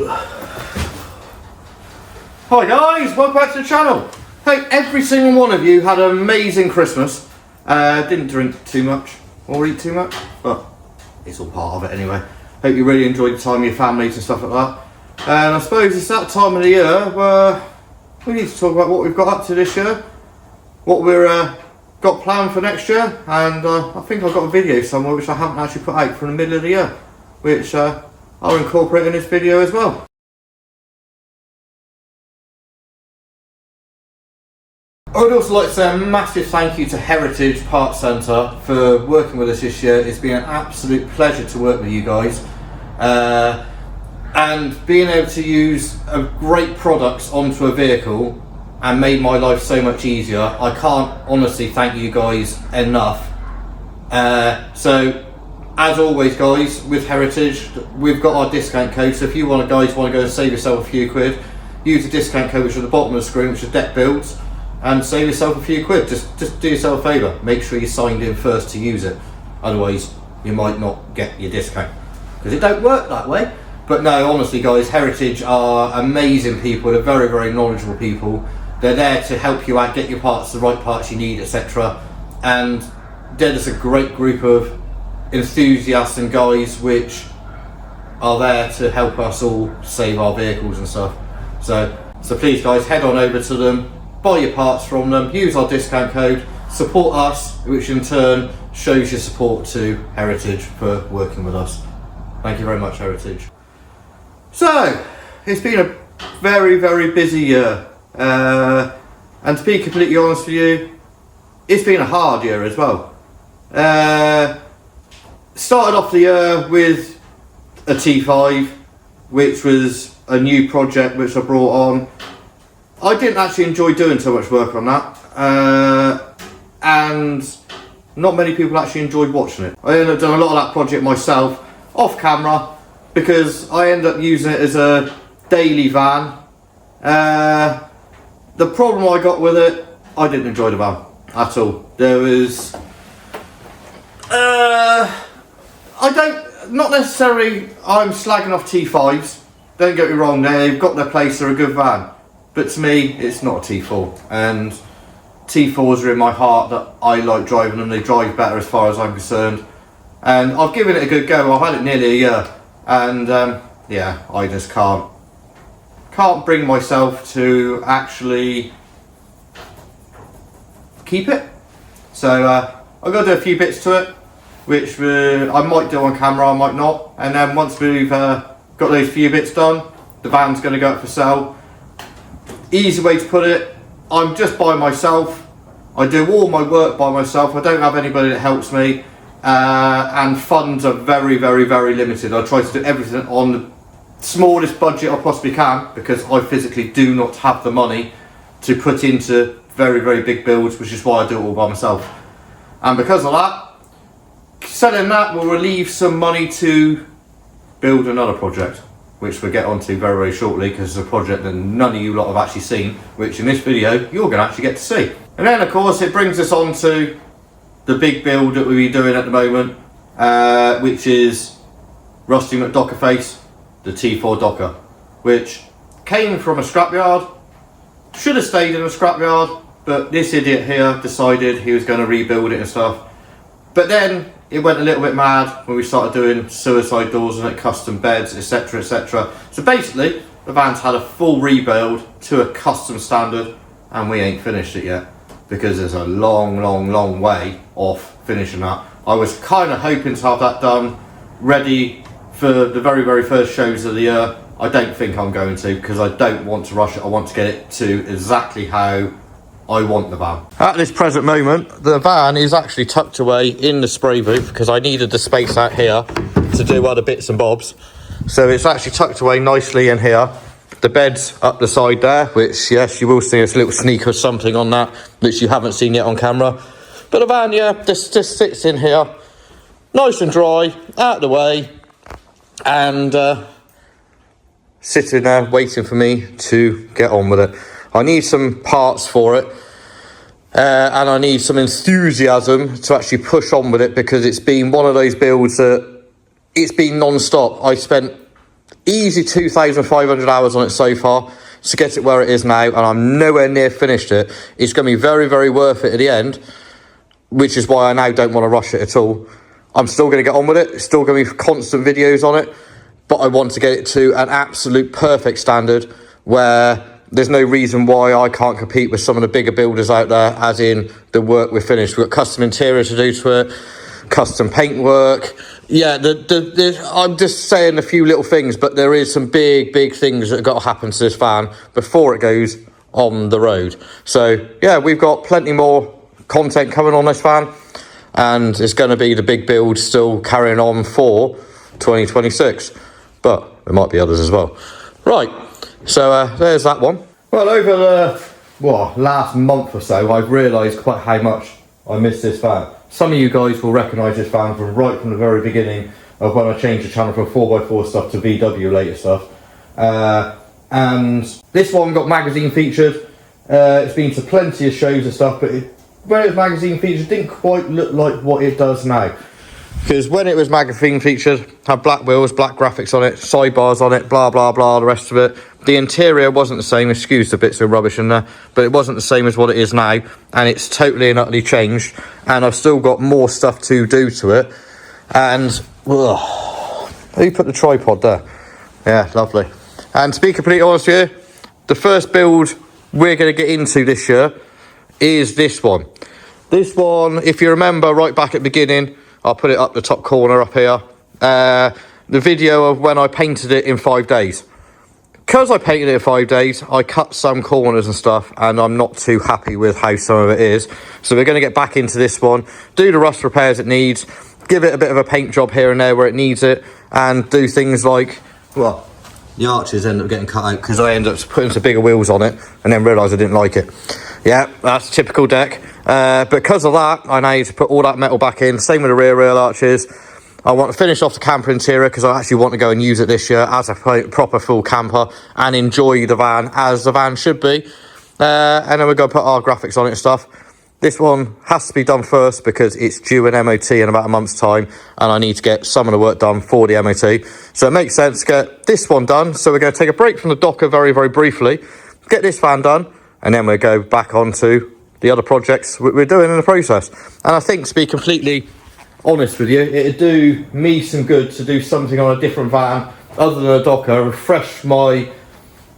Hi guys, welcome back to the channel. Hope every single one of you had an amazing Christmas. Didn't drink too much or eat too much, but it's all part of it anyway. Hope you really enjoyed the time with your families and stuff like that. And I suppose it's that time of the year where we need to talk about what we've got up to this year, what we're got planned for next year, and I think I've got a video somewhere which I haven't actually put out from the middle of the year, which I'll incorporate in this video as well. I would also like to say a massive thank you to Heritage Parts Centre for working with us this year. It's been an absolute pleasure to work with you guys, and being able to use great products onto a vehicle and made my life so much easier. I can't honestly thank you guys enough. So as always guys, with Heritage we've got our discount code, so if you guys want to go and save yourself a few quid, use the discount code which is at the bottom of the screen, which is DEC BUILDS, and save yourself a few quid. Just do yourself a favour, make sure you signed in first to use it, otherwise you might not get your discount, because it don't work that way. But no, honestly guys, Heritage are amazing people. They're very, very knowledgeable people. They're there to help you out, get your parts, the right parts you need, etc. And they're just a great group of enthusiasts and guys which are there to help us all save our vehicles and stuff. So please guys, head on over to them, buy your parts from them, use our discount code, support us, which in turn shows your support to Heritage for working with us. Thank you very much, Heritage. So, it's been a very, very busy year. And to be completely honest with you, it's been a hard year as well. Started off the year with a T5, which was a new project which I brought on. I didn't actually enjoy doing so much work on that, and not many people actually enjoyed watching it. I ended up doing a lot of that project myself off camera because I ended up using it as a daily van. The problem I got with it, I didn't enjoy the van at all. There was, not necessarily I'm slagging off T5s, don't get me wrong, they've got their place, they're a good van. But to me, it's not a T4, and T4s are in my heart that I like driving them. They drive better as far as I'm concerned. And I've given it a good go. I've had it nearly a year, and yeah, I just can't bring myself to actually keep it. So I've got to do a few bits to it, which I might do on camera, I might not. And then once we've got those few bits done, the van's going to go up for sale. Easy way to put it, I'm just by myself. I do all my work by myself. I don't have anybody that helps me, and funds are very, very, very limited. I try to do everything on the smallest budget I possibly can, because I physically do not have the money to put into very, very big builds, which is why I do it all by myself. And because of that, selling that will relieve some money to build another project, which we'll get onto very, very shortly, because it's a project that none of you lot have actually seen, which in this video you're going to actually get to see. And then of course it brings us on to the big build that we'll be doing at the moment, which is Rusty McDocker Face, the T4 Docker, which came from a scrapyard, should have stayed in a scrapyard, but this idiot here decided he was going to rebuild it and stuff. But then it went a little bit mad when we started doing suicide doors and custom beds, etc, etc. So basically the van's had a full rebuild to a custom standard, and we ain't finished it yet, because there's a long way off finishing that. I was kind of hoping to have that done ready for the very, very first shows of the year. I don't think I'm going to, because I don't want to rush it. I want to get it to exactly how I want the van. At this present moment, the van is actually tucked away in the spray booth, because I needed the space out here to do other bits and bobs. So it's actually tucked away nicely in here. The bed's up the side there, which, yes, you will see a little sneak or something on that, which you haven't seen yet on camera. But the van, yeah, just sits in here, nice and dry, out of the way, and sitting there waiting for me to get on with it. I need some parts for it, and I need some enthusiasm to actually push on with it, because it's been one of those builds that it's been non-stop. I spent easy 2,500 hours on it so far to get it where it is now, and I'm nowhere near finished it. It's going to be very, very worth it at the end, which is why I now don't want to rush it at all. I'm still going to get on with it. It's still going to be constant videos on it, but I want to get it to an absolute perfect standard where there's no reason why I can't compete with some of the bigger builders out there, as in the work we're finished. We've got custom interior to do to it, custom paint work. Yeah, I'm just saying a few little things, but there is some big things that have got to happen to this van before it goes on the road. So yeah, we've got plenty more content coming on this van, and it's going to be the big build still carrying on for 2026, but there might be others as well. Right, so there's that one. Well, over the last month or so, I've realised quite how much I miss this van. Some of you guys will recognise this van from right from the very beginning of when I changed the channel from 4x4 stuff to VW later stuff. And this one got magazine featured. It's been to plenty of shows and stuff, but when it was magazine featured, it didn't quite look like what it does now. Because when it was magazine featured, had black wheels, black graphics on it, sidebars on it, blah blah blah, the rest of it. The interior wasn't the same, excuse the bits of rubbish in there, but it wasn't the same as what it is now, and it's totally and utterly changed, and I've still got more stuff to do to it. And who put the tripod there? Yeah, lovely. And to be completely honest with you, the first build we're going to get into this year is this one. This one, if you remember right back at the beginning, I'll put it up the top corner up here, the video of when I painted it in 5 days. Because I painted it in 5 days, I cut some corners and stuff, and I'm not too happy with how some of it is. So we're going to get back into this one, do the rust repairs it needs, give it a bit of a paint job here and there where it needs it, and do things like, well, the arches end up getting cut out because I ended up putting some bigger wheels on it and then realised I didn't like it. Yeah, that's typical deck. Because of that, I now need to put all that metal back in. Same with the rear rail arches. I want to finish off the camper interior because I actually want to go and use it this year as a proper full camper and enjoy the van as the van should be. And then we're going to put our graphics on it and stuff. This one has to be done first because it's due an MOT in about a month's time, and I need to get some of the work done for the MOT. So it makes sense to get this one done. So we're going to take a break from the Docker very, very briefly, get this van done, and then we'll go back on to the other projects we're doing in the process. And I think, to be completely honest with you, it'd do me some good to do something on a different van other than a Docker, refresh my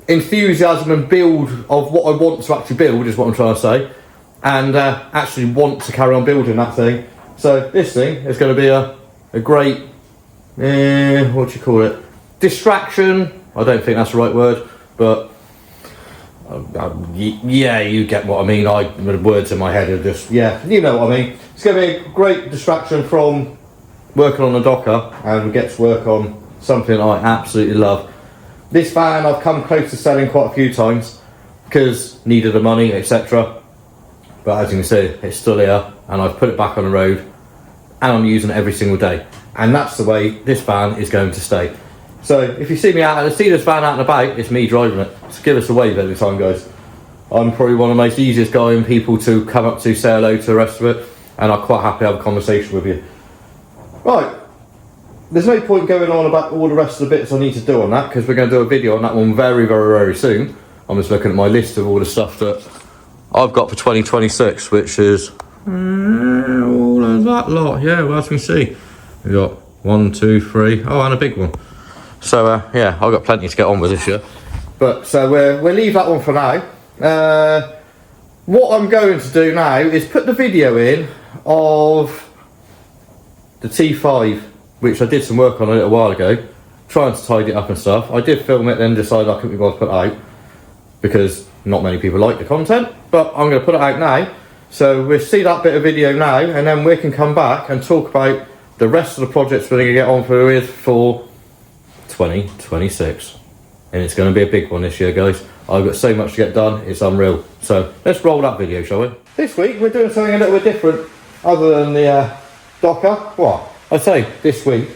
enthusiasm and build of what I want to actually build, is what I'm trying to say, and actually want to carry on building that thing. So this thing is going to be a great, what do you call it, distraction. I don't think that's the right word, but yeah, you get what I mean. The words in my head are just, yeah, you know what I mean. It's going to be a great distraction from working on the Docker, and we get to work on something I absolutely love. This van I've come close to selling quite a few times because needed the money, etc. But as you can see, it's still here, and I've put it back on the road, and I'm using it every single day. And that's the way this van is going to stay. So if you see me out and see this van out and about, it's me driving it. So give us a wave every time, guys. I'm probably one of the most easiest guy and people to come up to, say hello to the rest of it, and I'm quite happy to have a conversation with you. Right, there's no point going on about all the rest of the bits I need to do on that, because we're going to do a video on that one very, very, very soon. I'm just looking at my list of all the stuff that I've got for 2026, which is all of that lot. Yeah, well, as we can see, we've got 1, 2, 3, oh, and a big one. So yeah, I've got plenty to get on with this year. But so we'll leave that one for now. What I'm going to do now is put the video in of the T5, which I did some work on a little while ago, trying to tidy it up and stuff. I did film it, then decided I couldn't be bothered to put it out because not many people like the content, but I'm going to put it out now. So we'll see that bit of video now, and then we can come back and talk about the rest of the projects we're going to get on with for 2026. And it's going to be a big one this year, guys. I've got so much to get done, it's unreal. So let's roll that video, shall we? This week we're doing something a little bit different other than the Docker. What? I say this week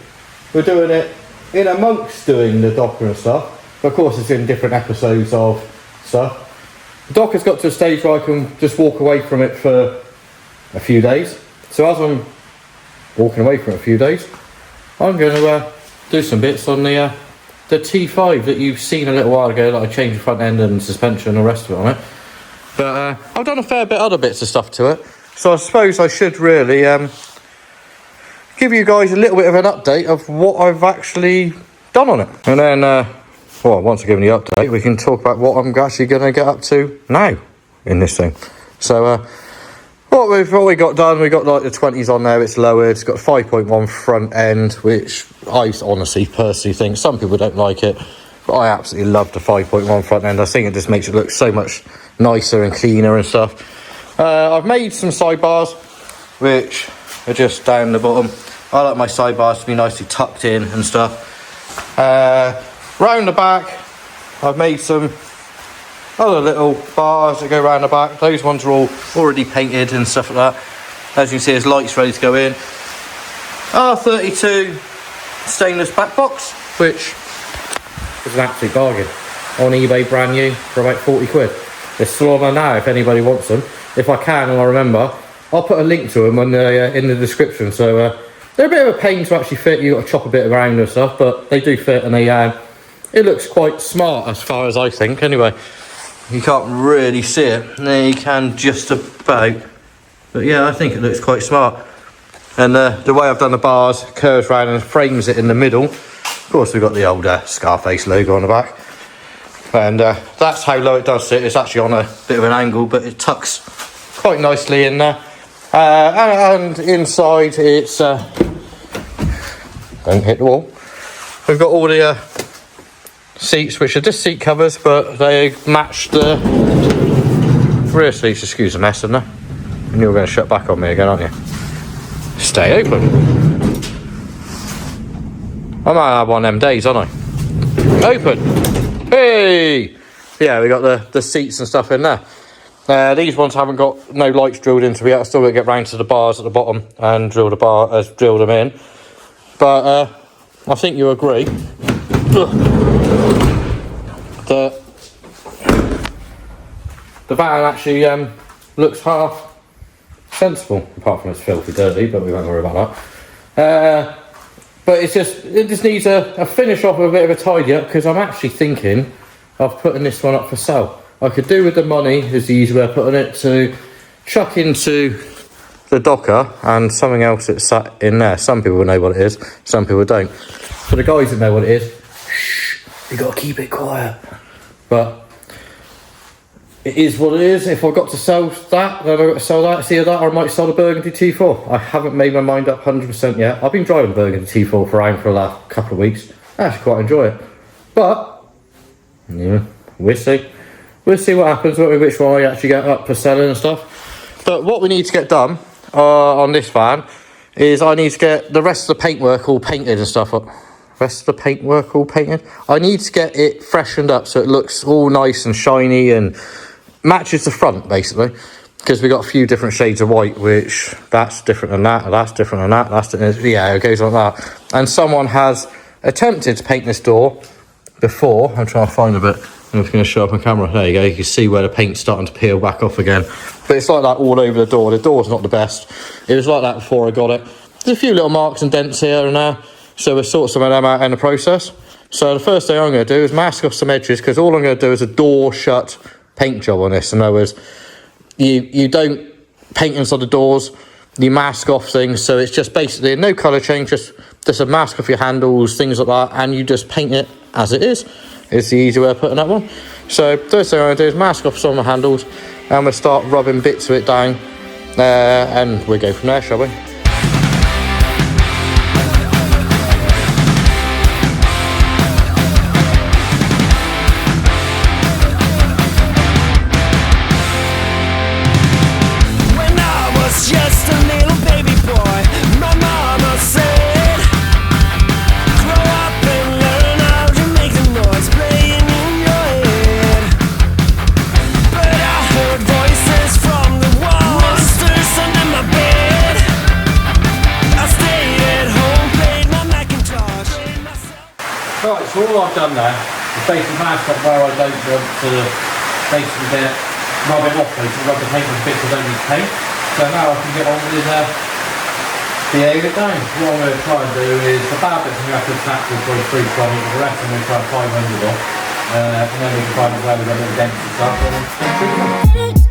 we're doing it in amongst doing the Docker and stuff, but of course it's in different episodes of stuff. The Docker's got to a stage where I can just walk away from it for a few days. So as I'm walking away from it a few days, I'm going to do some bits on the the T5 that you've seen a little while ago, that I changed the front end and suspension and the rest of it on it. But I've done a fair bit other bits of stuff to it, so I suppose I should really give you guys a little bit of an update of what I've actually done on it. And then, well, once I've given the update, we can talk about what I'm actually going to get up to now in this thing. So, what we got done, we got like the 20s on there, it's lowered, it's got 5.1 front end, which I honestly, personally think, some people don't like it, but I absolutely love the 5.1 front end. I think it just makes it look so much nicer and cleaner and stuff. I've made some sidebars, which are just down the bottom. I like my sidebars to be nicely tucked in and stuff. Round the back, I've made some other little bars that go around the back. Those ones are all already painted and stuff like that. As you can see, there's lights ready to go in. R32 stainless back box, which is an absolute bargain. On eBay, brand new, for about 40 quid. They're still on there now if anybody wants them. If I can and I remember, I'll put a link to them in the description. So they're a bit of a pain to actually fit. You've got to chop a bit around and stuff, but they do fit, and it looks quite smart as far as I think anyway. You can't really see it, no, you can just about, but yeah, I think it looks quite smart. And the way I've done the bars, curves round and frames it in the middle. Of course, we've got the old Scarface logo on the back, and that's how low it does sit. It's actually on a bit of an angle, but it tucks quite nicely in there. And inside it's don't hit the wall. We've got all the seats, which are just seat covers, but they match the rear seats. Excuse the mess, isn't there? And you're going to shut back on me again, aren't you? Stay open. I might have one of them days, aren't I? Open. Hey! Yeah, we got the seats and stuff in there. These ones haven't got no lights drilled into yet. I still got to get round to the bars at the bottom and drill them in. But I think you agree that the van actually looks half sensible, apart from it's filthy dirty, but we won't worry about that. But it just needs a finish off, a bit of a tidy up, because I'm actually thinking of putting this one up for sale. I could do with the money, is the easy way of putting it, to chuck into the docker and something else that's sat in there. Some people know what it is, some people don't. For the guys that know what it is, shh, you got to keep it quiet. But it is what it is. If I've got to sell that, then I've got to sell that. It's either that or I might sell the Burgundy T4. I haven't made my mind up 100% yet. I've been driving Burgundy T4 around for the last couple of weeks. I actually quite enjoy it. But, yeah, we'll see. We'll see what happens, which one I actually get up for selling and stuff. But what we need to get done on this van is I need to get the rest of the paintwork all painted and stuff up. Rest of the paintwork all painted? I need to get it freshened up so it looks all nice and shiny and matches the front, basically. Because we got a few different shades of white, which that's different than that, that's different than that, that's different. Yeah, it goes like that. And someone has attempted to paint this door before. I'm trying to find a bit. I'm just going to show up on camera. There you go. You can see where the paint's starting to peel back off again. But it's like that all over the door. The door's not the best. It was like that before I got it. There's a few little marks and dents here and there. So we'll sort some of them out in the process. So the first thing I'm going to do is mask off some edges, because all I'm going to do is a door shut paint job on this. In other words, you don't paint inside the doors. You mask off things. So it's just basically no colour change. Just a mask off your handles, things like that. And you just paint it as it is. It's the easy way of putting that one. So first thing I'm going to do is mask off some of the handles, and we'll start rubbing bits of it down, and we'll go from there, shall we? Right, so all I've done there is basically mask up where I don't want to basically rub it off, basically rub the paint on bits I don't need to paint. So now I can get on with behave it down. What I'm going to try and do is the bad bits we have to attack with probably 320, the rest I'm going to try 500 off, and then we can find out where we've got little dents and stuff, and then treat them.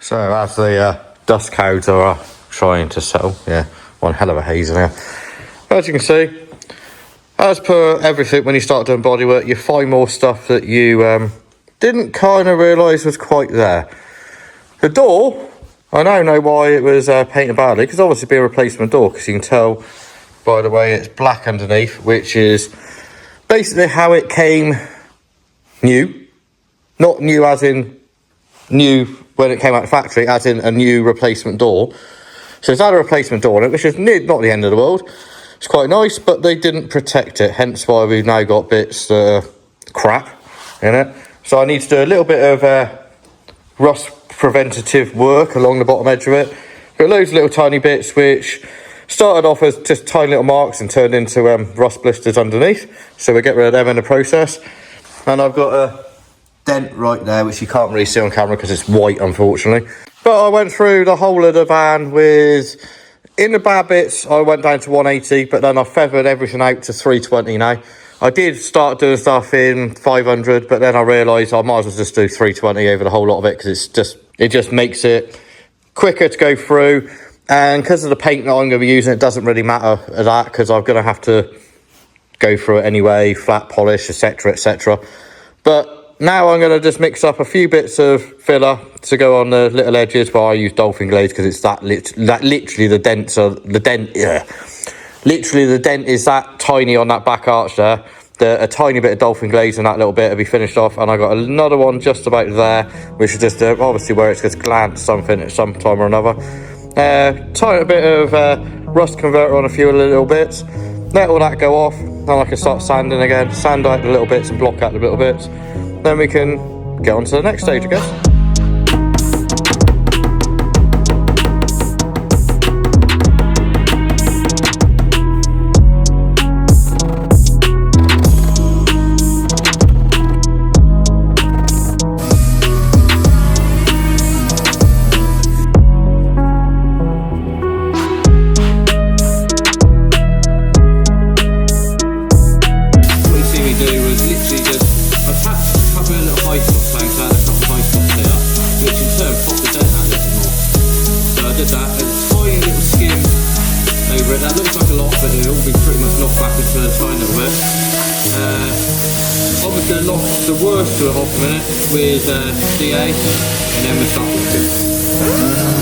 So as the dust clouds are trying to settle, yeah, one hell of a haze in here. As you can see, as per everything, when you start doing bodywork, you find more stuff that you didn't kind of realise was quite there. The door, I now know why it was painted badly, because obviously it'd be a replacement door, because you can tell by the way it's black underneath, which is basically how it came new. Not new as in new when it came out of the factory, as in a new replacement door. So it's had a replacement door on it, which is not the end of the world. It's quite nice, but they didn't protect it, hence why we've now got bits that are crap in it. So I need to do a little bit of rust preventative work along the bottom edge of it. Got loads of little tiny bits which started off as just tiny little marks and turned into rust blisters underneath. So we get rid of them in the process. And I've got a dent right there, which you can't really see on camera because it's white, unfortunately. But I went through the whole of the van with, in the bad bits, I went down to 180, but then I feathered everything out to 320 now. I did start doing stuff in 500, but then I realised I might as well just do 320 over the whole lot of it, because it just makes it quicker to go through. And because of the paint that I'm going to be using, it doesn't really matter that, because I'm going to have to go through it anyway, flat polish, etc, etc. But now I'm going to just mix up a few bits of filler to go on the little edges, but I use dolphin glaze because it's literally the dents are the dent. Yeah, literally the dent is that tiny on that back arch there. A tiny bit of dolphin glaze and that little bit will be finished off, and I got another one just about there, which is just obviously where it's just glanced something at some time or another. Tiny bit of rust converter on a few of the little bits. Let all that go off, then I can start sanding again, sand out the little bits and block out the little bits. Then we can get on to the next stage, I guess. That looks like a lot, but it'll all be pretty much knocked back into a tiny little bit. Obviously I knocked the worst to it off a minute with DA, and then we're stuck with it.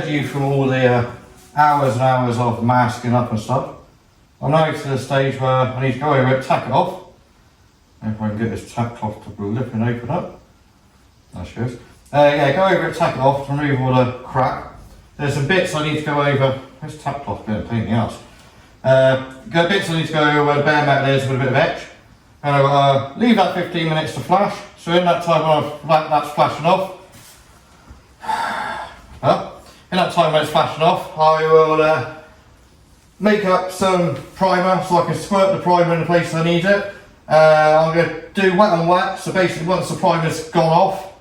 shed you from all the hours and hours of masking up and stuff. I'm now to the stage where I need to go over it, tack it off. If I can get this tack cloth to lip and open up. There she is. Yeah, go over it, tack it off, remove all the crap. There's some bits I need to go over. This tack cloth bit of pain in the arse. Bits I need to go over where the bare metal is with a bit of etch. And I'll leave that 15 minutes to flash. So in that time when that's flashing off, in that time when it's flashing off, I will make up some primer so I can squirt the primer in the places I need it. I'm going to do wet on wet, so basically once the primer's gone off,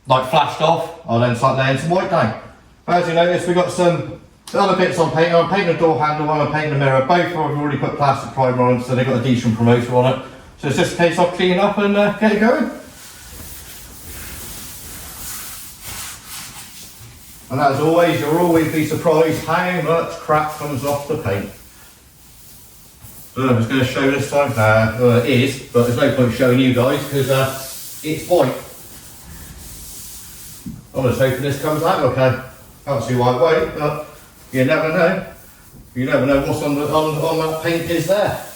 like flashed off, I'll then start laying some white down. But as you notice, we've got some other bits on painting. I'm painting the door handle and I'm painting the mirror. Both I've already put plastic primer on, so they've got a decent promoter on it. So it's just a case of cleaning up and get it going. And as always, you'll always be surprised how much crap comes off the paint. I'm just going to show this time. It is, but there's no point showing you guys because it's white. I'm just hoping this comes out okay. Can't see why it won't, but you never know. You never know what's on that paint is there.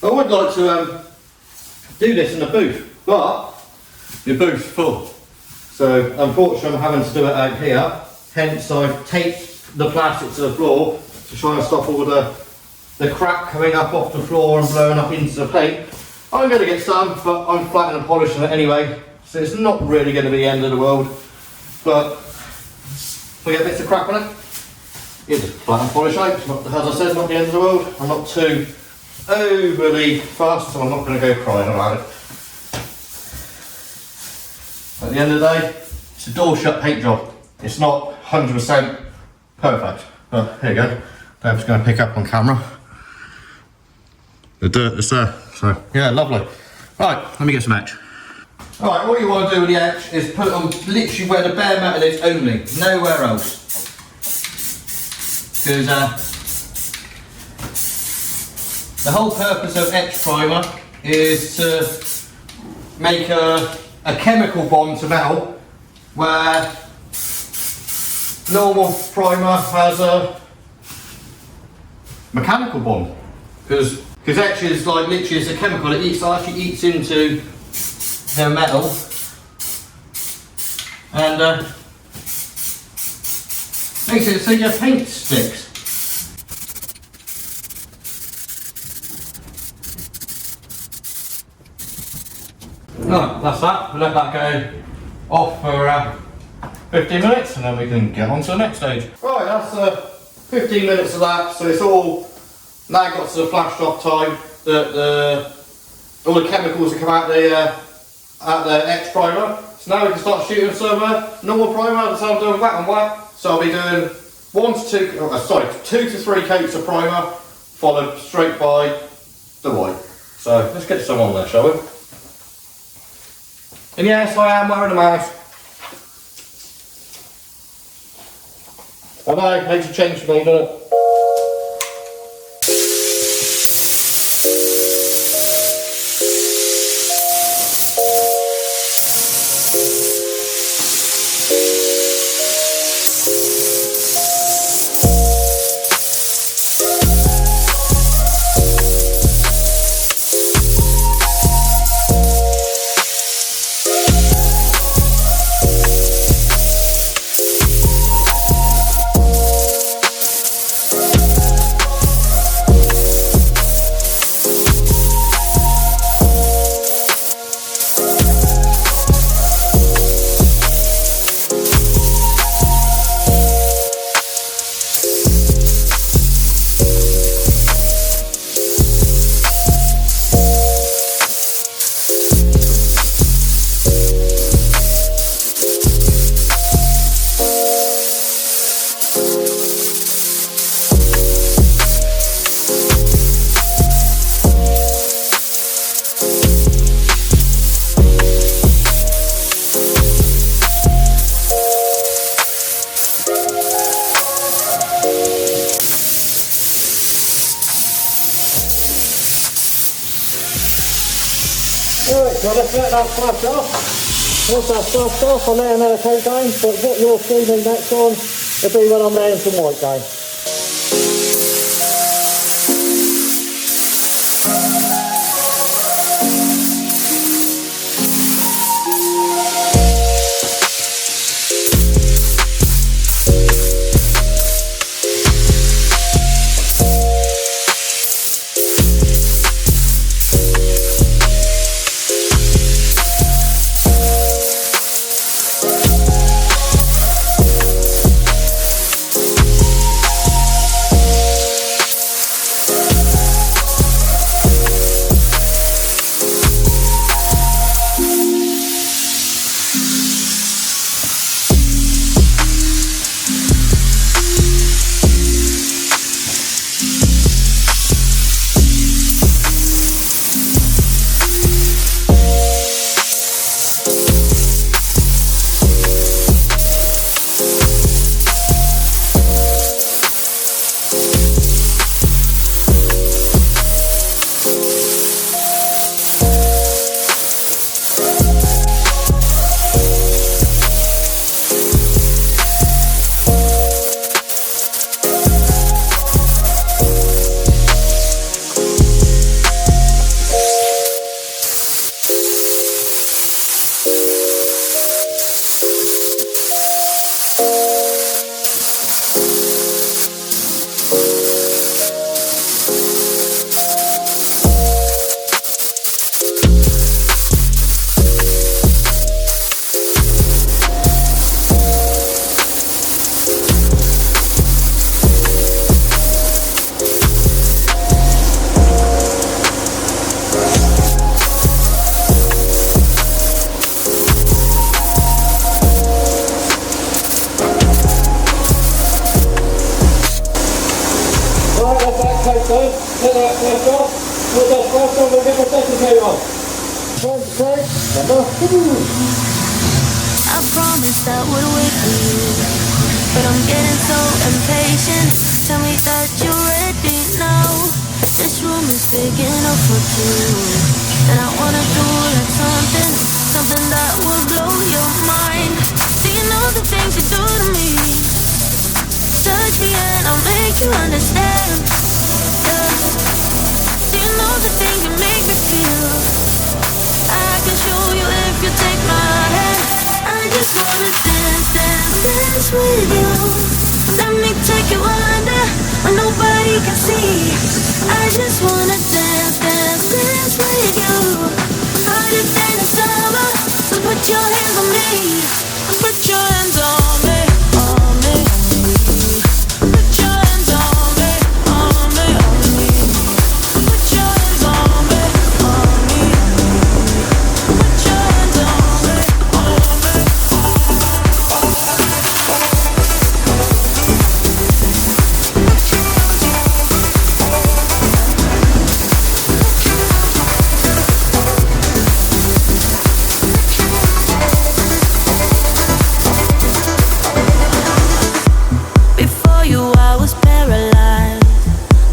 I would like to do this in the booth, but the booth's full. So unfortunately I'm having to do it out here. Hence I've taped the plastic to the floor to try and stop all the crap coming up off the floor and blowing up into the paint. I'm going to get some, but I'm flattening and polishing it anyway, so it's not really going to be the end of the world. But we get bits of crap on it, you just flat and polish out. It's not, as I said, not the end of the world. I'm not too overly fast, so I'm not going to go crying about it. At the end of the day, it's a door shut paint job. It's not 100% perfect, but here you go. I'm just going to pick up on camera. The dirt is there, so yeah, lovely. Right, let me get some etch. Alright, all you want to do with the etch is put it on literally where the bare metal is only, nowhere else. Because the whole purpose of etch primer is to make a chemical bond to metal where normal primer has a mechanical bond. Because etch is like literally it's a chemical that actually eats into the metal and makes it so your paint sticks. Right, that's that. We'll let that go off for 15 minutes and then we can get on to the next stage. Right, that's 15 minutes of that, so it's all now got to the flashed off time that all the chemicals have come out the etch primer. So now we can start shooting some normal primer. So I'm doing wet on wet. So I'll be doing 2 to 3 coats of primer, followed straight by the white. So let's get some on there, shall we? And yes, I am wearing a mask. I know, it makes a change for me, doesn't it? Alright, so let's let that flush off. Once that's flushed off, I'll lay another coat down, but what you'll see me next on will be when I'm laying some white down. I promised I would wait for you, but I'm getting so impatient. Tell me that you're ready now. This room is big enough for two, and I wanna do like something that will blow your mind. Do you know the things you do to me? Touch me and I'll make you understand. Yeah. Do you know the things you make me feel? I can show you if you take my hand. I just wanna dance, dance, dance with you. Let me take you under where nobody can see. I just wanna dance, dance, dance with you. Harder than the summer, so put your hands on me. Put your hands on me, on me, on me. Put your hands on me, on me, on me. Put your hands on me, on me, on me. Put your hands on me, on me, on me. Before you, I was paralyzed,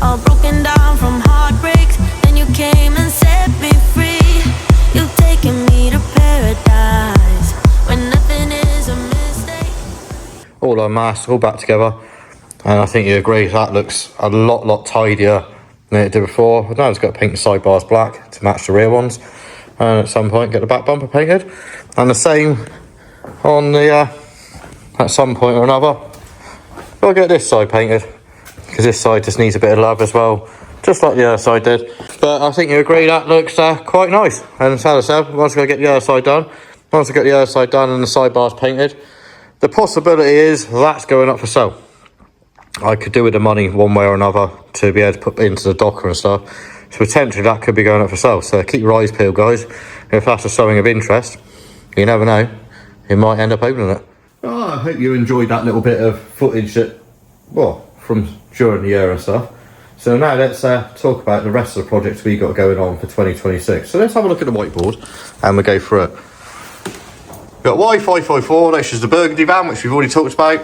all broken down from heartbreaks. Then you came and set me free. You've taken me to paradise, when nothing is a mistake. All unmasked, all back together, and I think you agree that looks a lot tidier than it did before. Now it's got to paint the sidebars black to match the rear ones, and at some point get the back bumper painted, and the same on the at some point or another I'll get this side painted, because this side just needs a bit of love as well, just like the other side did. But I think you agree that looks quite nice. And as I said, once I get the other side done, once I get the other side done and the sidebars painted, the possibility is that's going up for sale. I could do with the money one way or another to be able to put into the Docker and stuff. So potentially that could be going up for sale. So keep your eyes peeled, guys. If that's something of interest, you never know, you might end up opening it. Oh, I hope you enjoyed that little bit of footage that, well, from during the year and stuff. So now let's talk about the rest of the projects we got going on for 2026. So let's have a look at the whiteboard and we'll go through it. We've got Y554, that's just the burgundy van, which we've already talked about.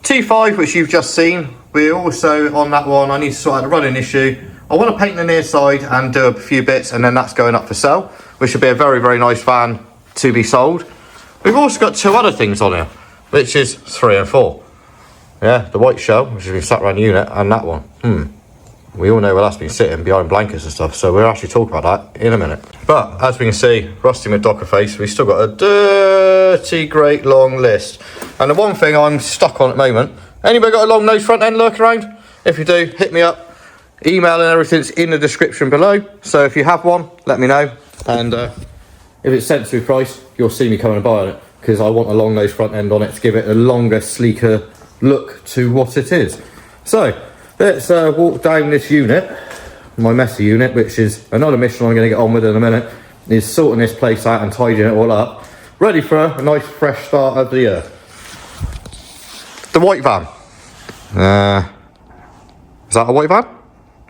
T5, which you've just seen. We're also on that one, I need to sort out the running issue. I want to paint the near side and do a few bits, and then that's going up for sale. which would be a very, very nice van to be sold. We've also got 2 other things on here, which is 3 and 4. Yeah, the white shell, which has been sat around the unit, and that one. We all know where that's been sitting, behind blankets and stuff, so we'll actually talk about that in a minute. But, as we can see, Rusty McDocker face, we've still got a dirty, great long list. And the one thing I'm stuck on at the moment, anybody got a long nose front end lurking around? If you do, hit me up. Email and everything's in the description below, so if you have one, let me know. And if it's sensibly priced, you'll see me coming and buying it, because I want a long nose front end on it to give it a longer, sleeker look to what it is. So, let's walk down this unit, my messy unit, which is another mission I'm going to get on with in a minute, is sorting this place out and tidying it all up, ready for a nice fresh start of the year. The white van. Is that a white van?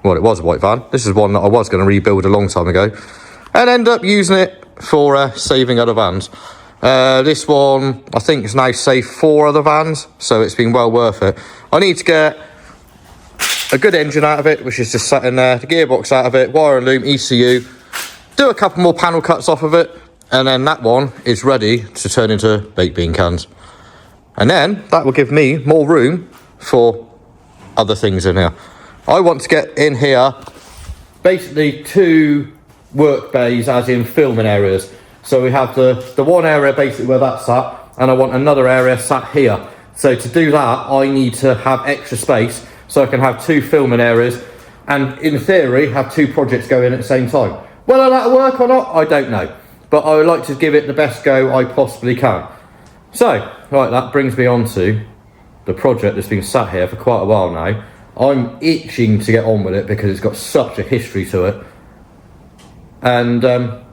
Well, it was a white van. This is one that I was going to rebuild a long time ago and end up using it for saving other vans. This one, I think, has now saved 4 other vans, so it's been well worth it. I need to get a good engine out of it, which is just sat in there, the gearbox out of it, wire and loom, ECU, do a couple more panel cuts off of it, and then that one is ready to turn into baked bean cans. And then that will give me more room for other things in here. I want to get in here basically 2 work bays, as in filming areas. So we have the one area basically where that's sat, and I want another area sat here. So to do that, I need to have extra space so I can have 2 filming areas, and in theory have 2 projects going at the same time. Whether that'll work or not, I don't know, but I would like to give it the best go I possibly can. So, right, that brings me on to the project that's been sat here for quite a while now. I'm itching to get on with it because it's got such a history to it, and I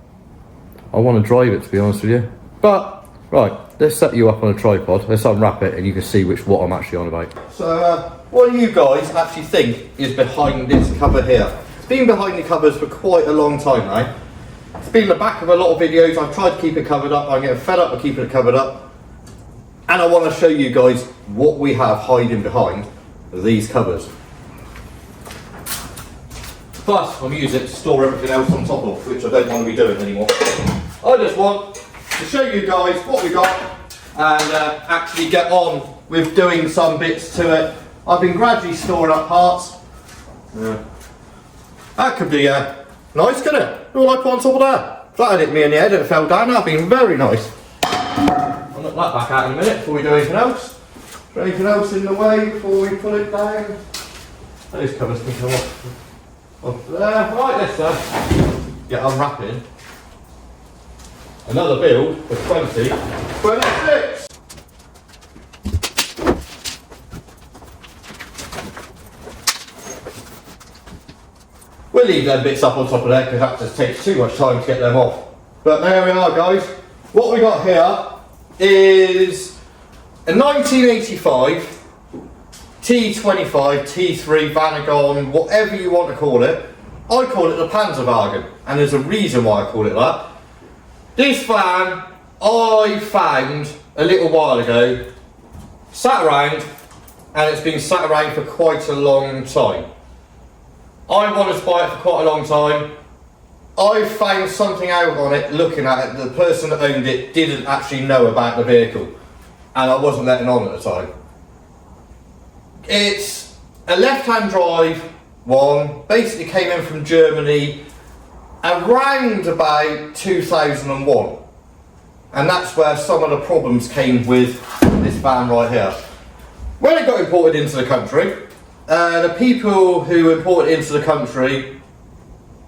want to drive it, to be honest with you. But, right, let's set you up on a tripod, let's unwrap it, and you can see what I'm actually on about. So, what do you guys actually think is behind this cover here? It's been behind the covers for quite a long time now. It's been the back of a lot of videos. I've tried to keep it covered up. I'm getting fed up with keeping it covered up. And I want to show you guys what we have hiding behind these covers. Plus, I'm using it to store everything else on top of, which I don't want to be doing anymore. I just want to show you guys what we got and actually get on with doing some bits to it. I've been gradually storing up parts. That could be nice, couldn't it? All I put on top of that. If that had hit me in the head and it fell down, that'd been very nice. I'll knock that back out in a minute before we do anything else. Is there anything else in the way before we pull it down? Those covers can come off there. Right, let's get unwrapping another build for 2026. We'll leave them bits up on top of there because that just takes too much time to get them off. But there we are, guys. What we got here is a 1985 T25, T3, Vanagon, whatever you want to call it. I call it the Panzerwagen, and there's a reason why I call it that. This van I found a little while ago, sat around, and it's been sat around for quite a long time. I wanted to buy it for quite a long time. I found something out on it, looking at it, the person that owned it didn't actually know about the vehicle, and I wasn't letting on at the time. It's a left-hand drive one, basically came in from Germany around about 2001, and that's where some of the problems came with this van right here. When it got imported into the country, the people who imported it into the country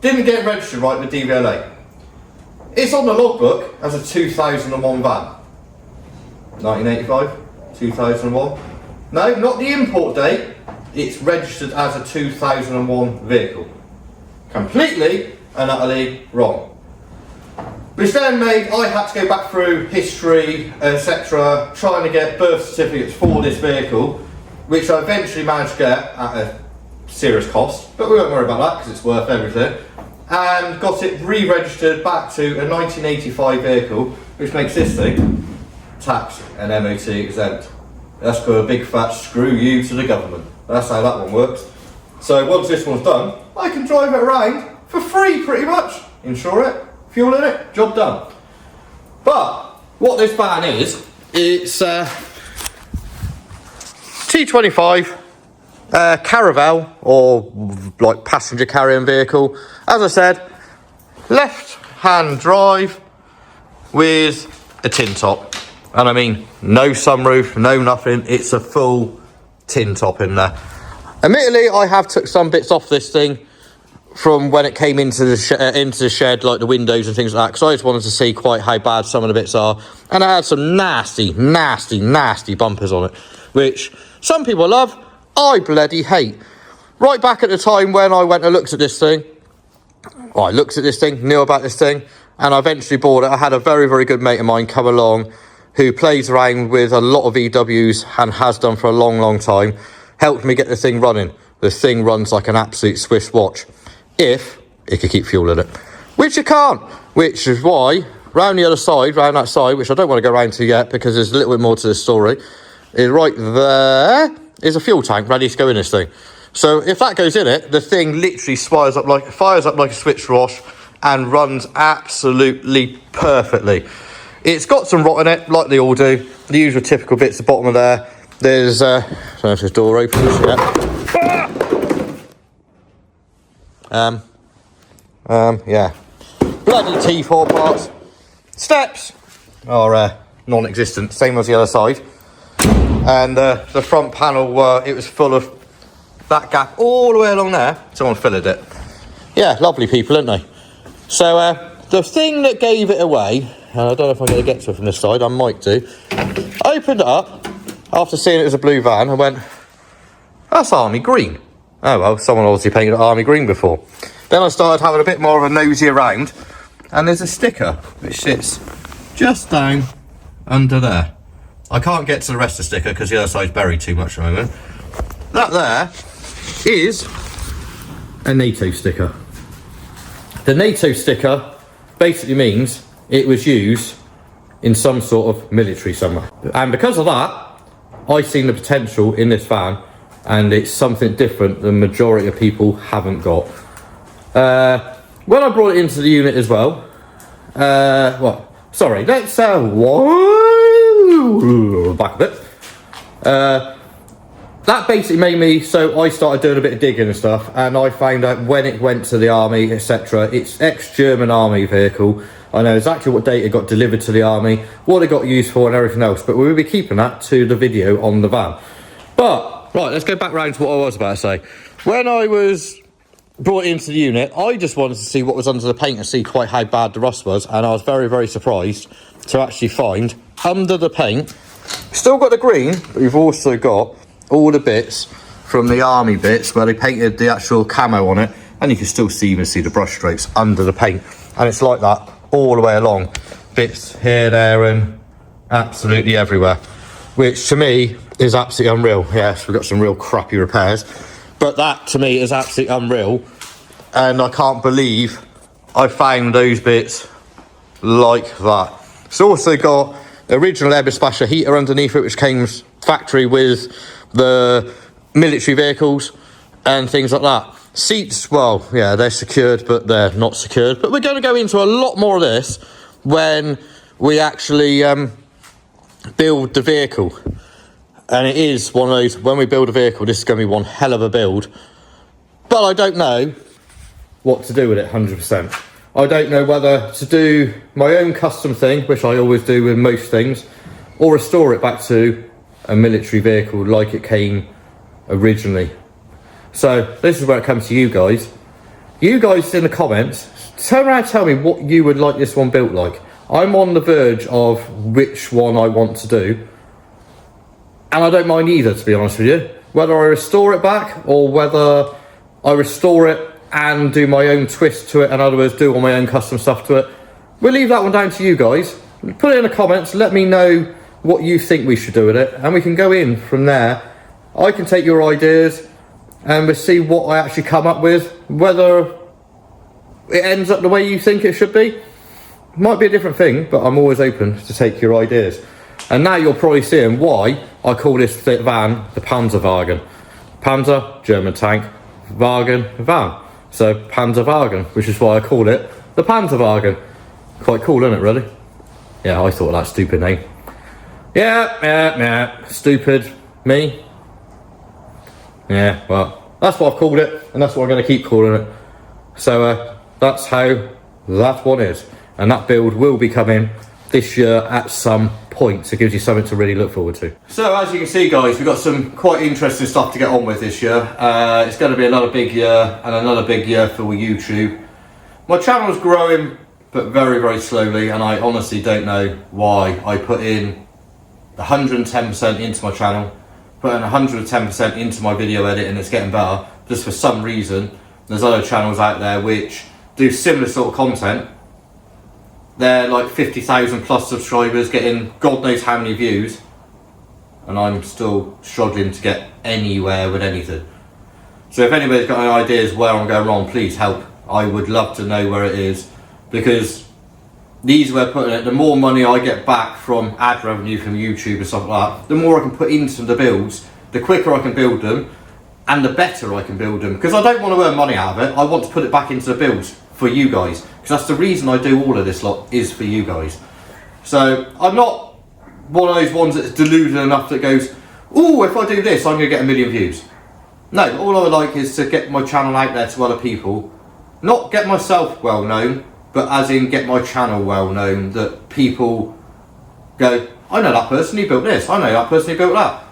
didn't get registered right with DVLA. It's on the logbook as a 2001 van. 1985, 2001. No, not the import date. It's registered as a 2001 vehicle. Completely and utterly wrong. Which then made I had to go back through history, etc., trying to get birth certificates for this vehicle, which I eventually managed to get at a serious cost, but we won't worry about that because it's worth everything, and got it re-registered back to a 1985 vehicle, which makes this thing tax and MOT exempt. That's got a big fat screw you to the government. That's how that one works. So once this one's done, I can drive it around for free pretty much. Insure it, fuel in it, job done. But what this van is, it's T25 caravel, or like passenger carrying vehicle. As I said, left hand drive with a tin top, and I mean no sunroof, no nothing. It's a full tin top in there. Admittedly, I have took some bits off this thing from when it came into the shed, like the windows and things like that, because I just wanted to see quite how bad some of the bits are. And I had some nasty bumpers on it, which some people love, I bloody hate. Right back at the time when I went and looked at this thing, knew about this thing, and I eventually bought it. I had a very good mate of mine come along who plays around with a lot of VWs and has done for a long time, helped me get the thing running. The thing runs like an absolute Swiss watch, if it could keep fuel in it, which it can't, which is why round the other side, round that side, which I don't want to go round to yet because there's a little bit more to the story, is right there is a fuel tank ready to go in this thing. So if that goes in it, the thing literally fires up like a Swiss watch and runs absolutely perfectly. It's got some rot in it, like they all do. The usual typical bits at the bottom of there. There's I don't know if this door opens yet. Yeah. Bloody T4 parts. Steps are non-existent, same as the other side. And the front panel, it was full of that gap all the way along there. Someone filled it. Yeah, lovely people, aren't they? So the thing that gave it away, and I don't know if I'm going to get to it from this side, I might do. I opened it up after seeing it was a blue van and went, that's army green. Oh well, someone obviously painted it army green before. Then I started having a bit more of a nosy around, and there's a sticker which sits just down under there. I can't get to the rest of the sticker because the other side's buried too much at the moment. That there is a NATO sticker. The NATO sticker basically means it was used in some sort of military somewhere. And because of that, I've seen the potential in this van, and it's something different the majority of people haven't got. When I brought it into the unit as well, let's back a bit. That basically made me, so I started doing a bit of digging and stuff, and I found out when it went to the army, etc. It's ex-German army vehicle. I know exactly what date it got delivered to the army, what it got used for and everything else, but we'll be keeping that to the video on the van. But, right, let's go back round to what I was about to say. When I was brought into the unit, I just wanted to see what was under the paint and see quite how bad the rust was, and I was very surprised to actually find under the paint, still got the green, but we've also got all the bits from the army bits where they painted the actual camo on it, and you can still even see the brush strokes under the paint, and it's like that all the way along, bits here, there and absolutely everywhere, which to me is absolutely unreal. Yes, we've got some real crappy repairs, but that to me is absolutely unreal, and I can't believe I found those bits like that. It's also got the original air dispatcher heater underneath it, which came factory with the military vehicles and things like that. Seats, well, yeah, they're secured, but they're not secured. But we're going to go into a lot more of this when we actually build the vehicle. And it is one of those, when we build a vehicle, this is going to be one hell of a build. But I don't know what to do with it 100%. I don't know whether to do my own custom thing, which I always do with most things, or restore it back to a military vehicle like it came originally. So this is where it comes to you guys. You guys in the comments, turn around and tell me what you would like this one built like. I'm on the verge of which one I want to do, and I don't mind either, to be honest with you. Whether I restore it back or whether I restore it and do my own twist to it, in other words, do all my own custom stuff to it. We'll leave that one down to you guys. Put it in the comments, let me know what you think we should do with it, and we can go in from there. I can take your ideas and we'll see what I actually come up with, whether it ends up the way you think it should be. Might be a different thing, but I'm always open to take your ideas. And now you're probably seeing why I call this van the Panzerwagen. Panzer, German tank, Wagen, van. So Panzerwagen, which is why I call it the Panzerwagen. Quite cool, isn't it, really? Yeah, I thought of that stupid name. Yeah, stupid. Me? Yeah, well, that's what I've called it, and that's what I'm going to keep calling it. So, that's how that one is. And that build will be coming this year at some point, so it gives you something to really look forward to. So, as you can see, guys, we've got some quite interesting stuff to get on with this year. It's going to be another big year, and another big year for YouTube. My channel is growing, but very, very slowly, and I honestly don't know why. I put in 110% into my channel, put in 110% into my video edit, and it's getting better. Just for some reason, there's other channels out there which do similar sort of content. They're like 50,000 plus subscribers, getting God knows how many views, and I'm still struggling to get anywhere with anything. So if anybody's got any ideas where I'm going wrong, please help. I would love to know where it is, because these we're putting it, the more money I get back from ad revenue from YouTube and stuff like that, the more I can put into the builds, the quicker I can build them, and the better I can build them. Because I don't want to earn money out of it, I want to put it back into the builds for you guys. Because that's the reason I do all of this lot, is for you guys. So I'm not one of those ones that's deluded enough that goes, oh, if I do this, I'm going to get 1 million views. No, all I would like is to get my channel out there to other people. Not get myself well known, but as in get my channel well known, that people go, I know that person, he built this, I know that person, he built that.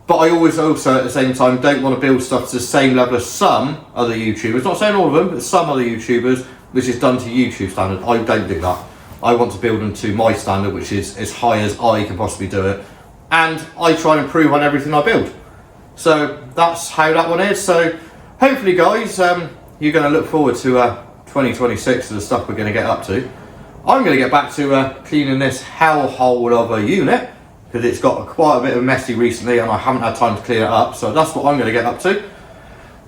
But I always also at the same time don't want to build stuff to the same level as some other YouTubers, not saying all of them, but some other YouTubers, which is done to YouTube standard. I don't do that. I want to build them to my standard, which is as high as I can possibly do it. And I try and improve on everything I build. So that's how that one is. So hopefully, guys, you're going to look forward to 2026 and the stuff we're going to get up to. I'm going to get back to cleaning this hellhole of a unit, because it's got quite a bit of messy recently and I haven't had time to clean it up. So that's what I'm going to get up to.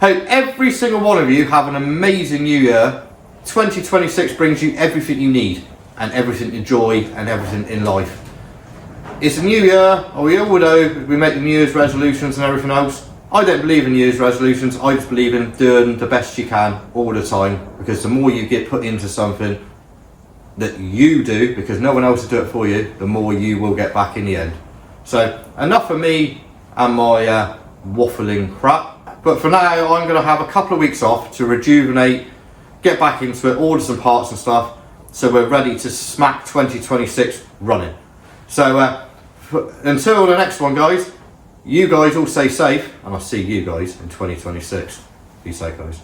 Hope every single one of you have an amazing new year. 2026 brings you everything you need and everything to joy and everything in life. It's a new year, we all know we make the New Year's resolutions and everything else. I don't believe in New Year's resolutions, I just believe in doing the best you can all the time, because the more you get put into something that you do, because no one else will do it for you, the more you will get back in the end. So enough of me and my waffling crap, but for now I'm going to have a couple of weeks off to rejuvenate, get back into it, order some parts and stuff, so we're ready to smack 2026 running. So until the next one, guys, you guys all stay safe, and I'll see you guys in 2026. Be safe, guys.